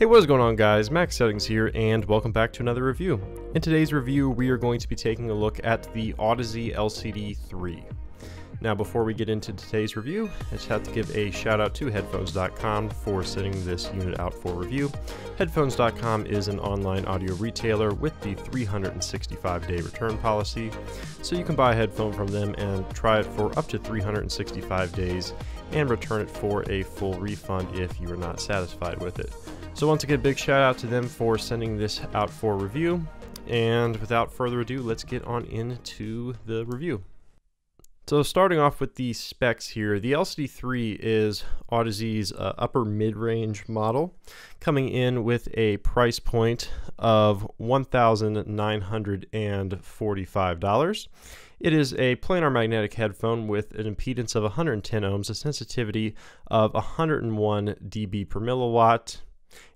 Hey, what is going on, guys? Max Settings here, and welcome back to another review. In today's review, we are going to be taking a look at the Audeze LCD-3. Now, before we get into today's review, I just have to give a shout out to Headphones.com for sending this unit out for review. Headphones.com is an online audio retailer with the 365-day return policy, so you can buy a headphone from them and try it for up to 365 days and return it for a full refund if you are not satisfied with it. So once again, big shout out to them for sending this out for review, and without further ado, let's get on into the review. So starting off with the specs here, the LCD-3 is Audeze's upper mid-range model, coming in with a price point of $1,945. It is a planar magnetic headphone with an impedance of 110 ohms, a sensitivity of 101 dB per milliwatt,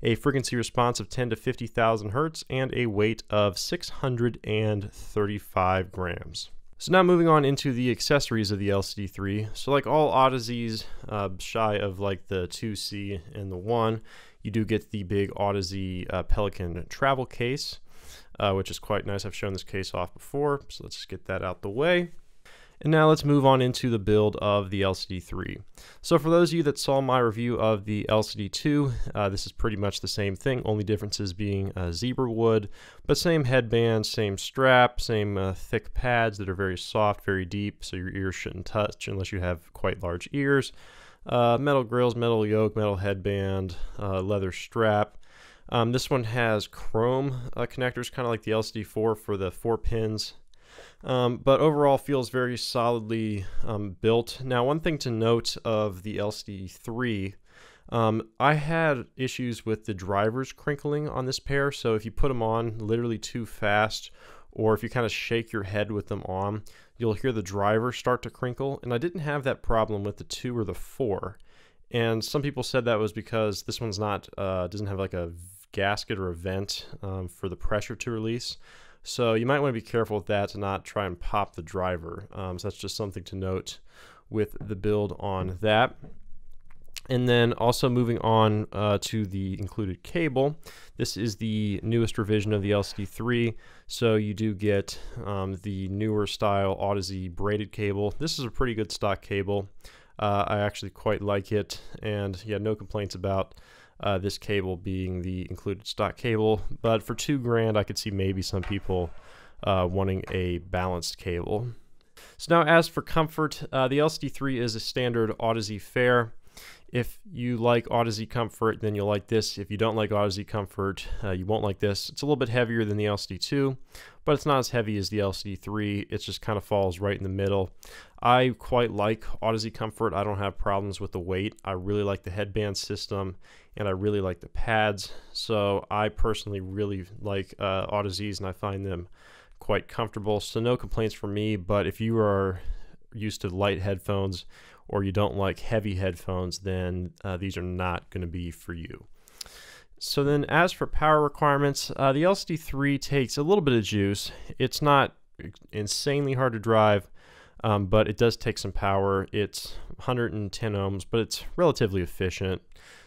a frequency response of 10 to 50,000 hertz, and a weight of 635 grams. So now moving on into the accessories of the LCD-3. So like all Audeze's, shy of like the 2C and the 1, you do get the big Audeze Pelican travel case, which is quite nice. I've shown this case off before, so let's just get that out the way. And now let's move on into the build of the LCD-3. So for those of you that saw my review of the LCD-2, this is pretty much the same thing, only differences being zebra wood, but same headband, same strap, same thick pads that are very soft, very deep, so your ears shouldn't touch unless you have quite large ears. Metal grills, metal yoke, metal headband, leather strap. This one has chrome connectors, kind of like the LCD-4 for the 4 pins. But overall feels very solidly built. Now, one thing to note of the LCD-3, I had issues with the drivers crinkling on this pair, so if you put them on literally too fast, or if you kind of shake your head with them on, you'll hear the driver start to crinkle, and I didn't have that problem with the 2 or the 4. And some people said that was because this one's not, doesn't have like a gasket or a vent for the pressure to release. So you might want to be careful with that to not try and pop the driver. So that's just something to note with the build on that. And then also moving on to the included cable. This is the newest revision of the LCD-3. So you do get the newer style Audeze braided cable. This is a pretty good stock cable. I actually quite like it, and yeah, no complaints about this cable being the included stock cable, but for $2,000 I could see maybe some people wanting a balanced cable. So now as for comfort, the LCD-3 is a standard Audeze fare. If you like Audeze comfort, then you'll like this. If you don't like Audeze comfort, you won't like this. It's a little bit heavier than the LCD-2, but it's not as heavy as the LCD-3. It just kind of falls right in the middle. I quite like Audeze comfort. I don't have problems with the weight. I really like the headband system, and I really like the pads. So I personally really like Audeze's, and I find them quite comfortable. So no complaints from me, but if you are used to light headphones or you don't like heavy headphones, then these are not going to be for you. So then as for power requirements, the LCD-3 takes a little bit of juice. It's not insanely hard to drive, but it does take some power. It's 110 ohms, but it's relatively efficient.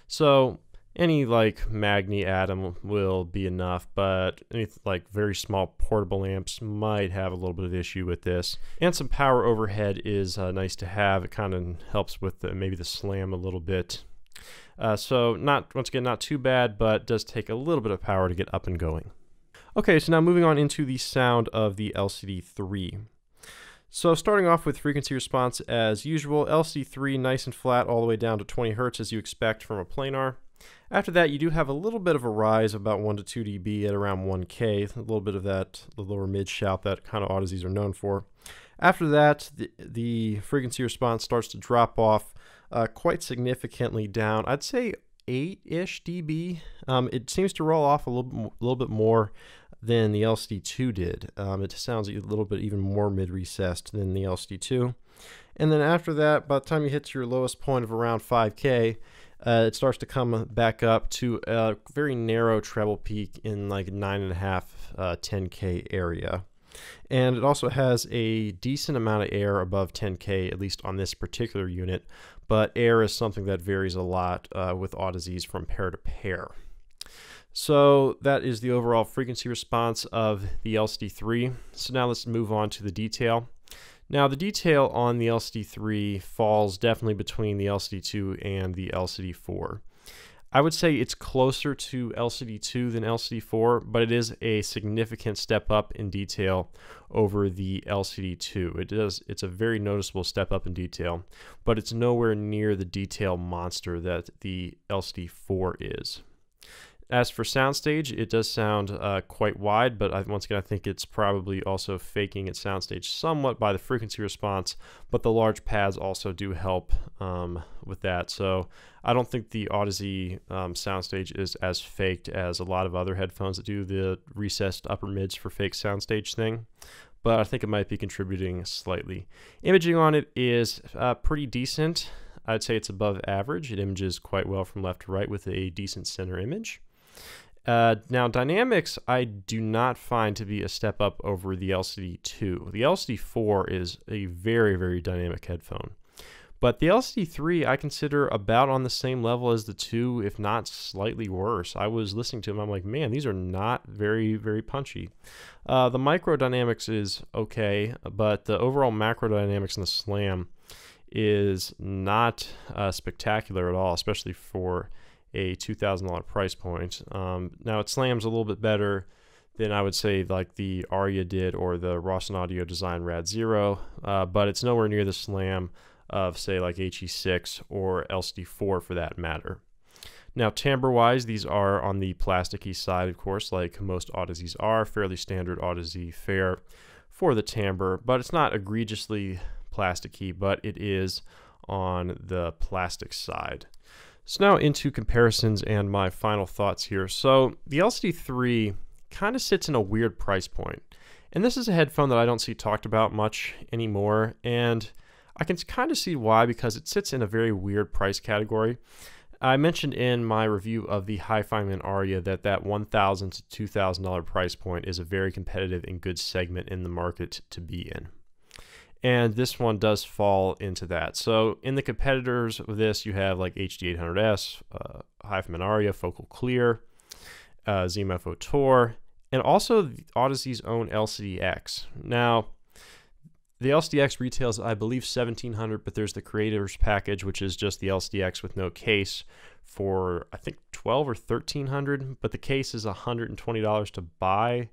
So any like Magni Atom will be enough, but any like very small portable amps might have a little bit of issue with this. And some power overhead is nice to have. It kind of helps with maybe the slam a little bit. So once again, not too bad, but does take a little bit of power to get up and going. Okay, so now moving on into the sound of the LCD-3. So starting off with frequency response as usual, LCD-3 nice and flat all the way down to 20 hertz as you expect from a planar. After that, you do have a little bit of a rise of about 1 to 2 dB at around 1K, a little bit of that, the lower mid shout that kind of Audeze's are known for. After that, the frequency response starts to drop off quite significantly down. I'd say 8-ish dB. It seems to roll off a little bit more than the LCD-2 did. It sounds a little bit even more mid-recessed than the LCD-2. And then after that, by the time you hit to your lowest point of around 5K, it starts to come back up to a very narrow treble peak in like 9.5, 10K area. And it also has a decent amount of air above 10K, at least on this particular unit, but air is something that varies a lot with Audeze's from pair to pair. So that is the overall frequency response of the LCD-3. So now let's move on to the detail. Now the detail on the LCD-3 falls definitely between the LCD-2 and the LCD-4. I would say it's closer to LCD-2 than LCD-4, but it is a significant step up in detail over the LCD-2. It's a very noticeable step up in detail, but it's nowhere near the detail monster that the LCD-4 is. As for soundstage, it does sound quite wide, but once again, I think it's probably also faking its soundstage somewhat by the frequency response, but the large pads also do help with that. So I don't think the Audeze soundstage is as faked as a lot of other headphones that do the recessed upper mids for fake soundstage thing, but I think it might be contributing slightly. Imaging on it is pretty decent. I'd say it's above average. It images quite well from left to right with a decent center image. Now dynamics I do not find to be a step up over the LCD-2. The LCD-4 is a very, very dynamic headphone. But the LCD-3 I consider about on the same level as the 2, if not slightly worse. I was listening to them, I'm like, man, these are not very, very punchy. The micro dynamics is okay, but the overall macro dynamics in the SLAM is not spectacular at all, especially for a $2,000 price point. Now it slams a little bit better than I would say like the Aria did or the Rawson Audio Design Rad Zero, but it's nowhere near the slam of say like HE6 or LCD-4 for that matter. Now timbre wise, these are on the plasticky side, of course, like most Audezes are, fairly standard Audeze fare for the timbre, but it's not egregiously plasticky, but it is on the plastic side. So now into comparisons and my final thoughts here. So the LCD-3 kind of sits in a weird price point. And this is a headphone that I don't see talked about much anymore. And I can kind of see why, because it sits in a very weird price category. I mentioned in my review of the Hi-Fi-Man Aria that $1,000 to $2,000 price point is a very competitive and good segment in the market to be in. And this one does fall into that. So in the competitors of this, you have like HD800S, Hi-Fi-Man Aria, Focal Clear, ZMFO Tour, and also Audeze's own LCD-X. Now, the LCD-X retails, I believe, $1,700, but there's the Creators package, which is just the LCD-X with no case for, I think, $1,200 or $1,300, but the case is $120 to buy.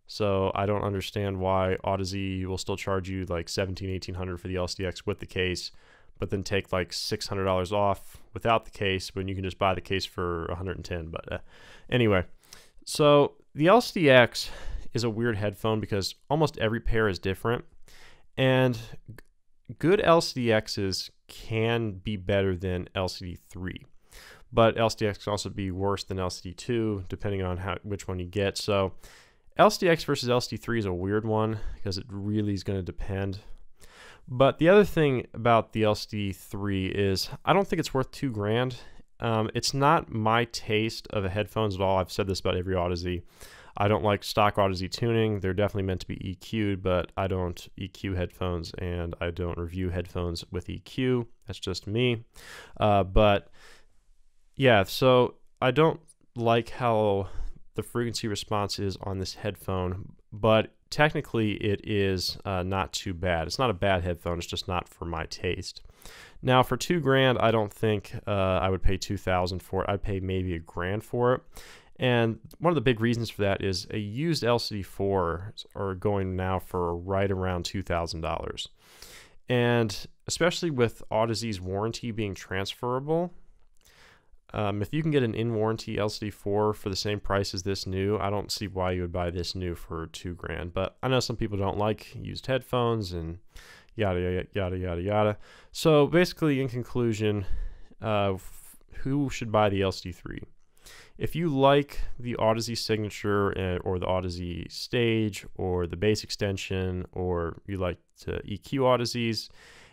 So I don't understand why Audeze will still charge you like $1,700, $1,800 for the LCD-X with the case, but then take like $600 off without the case when you can just buy the case for $110. But anyway, so the LCD-X is a weird headphone because almost every pair is different, and good LCD-Xs can be better than LCD-3. But LCD-X can also be worse than LCD-2 depending on which one you get. So LCD-X versus LCD-3 is a weird one because it really is going to depend. But the other thing about the LCD-3 is I don't think it's worth $2,000. It's not my taste of the headphones at all. I've said this about every Audeze. I don't like stock Audeze tuning. They're definitely meant to be EQ'd, but I don't EQ headphones and I don't review headphones with EQ. That's just me. But yeah, so I don't like how the frequency response is on this headphone, but technically it is not too bad. It's not a bad headphone, it's just not for my taste. Now for $2,000, I don't think I would pay $2,000 for it. I'd pay maybe $1,000 for it. And one of the big reasons for that is a used LCD-4 are going now for right around $2,000. And especially with Audeze's warranty being transferable, if you can get an in-warranty LCD-4 for the same price as this new, I don't see why you would buy this new for $2,000. But I know some people don't like used headphones and yada, yada, yada, yada, yada. So basically, in conclusion, who should buy the LCD-3? If you like the Audeze Signature or the Audeze Stage or the Bass Extension, or you like to EQ Audezes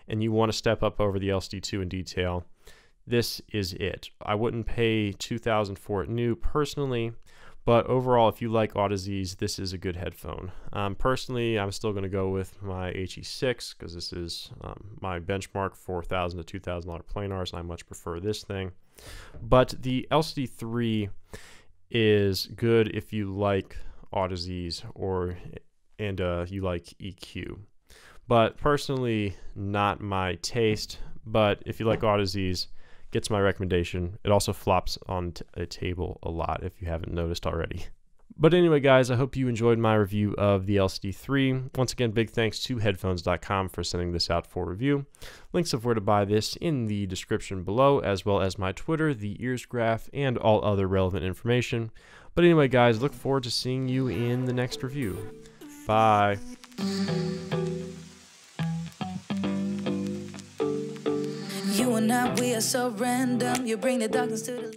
and you want to step up over the LCD-2 in detail, this is it. I wouldn't pay $2,000 for it new personally, but overall, if you like Audezes, this is a good headphone. Personally, I'm still going to go with my HE6 because this is my benchmark for $1,000 to $2,000 planars, and I much prefer this thing. But the LCD-3 is good if you like Audeze's and you like EQ. But personally, not my taste. But if you like Audeze's, gets my recommendation. It also flops on a table a lot if you haven't noticed already. But anyway, guys, I hope you enjoyed my review of the LCD-3. Once again, big thanks to headphones.com for sending this out for review. Links of where to buy this in the description below, as well as my Twitter, the ears graph, and all other relevant information. But anyway, guys, look forward to seeing you in the next review. Bye. You and I, we are so random. You bring the darkness to the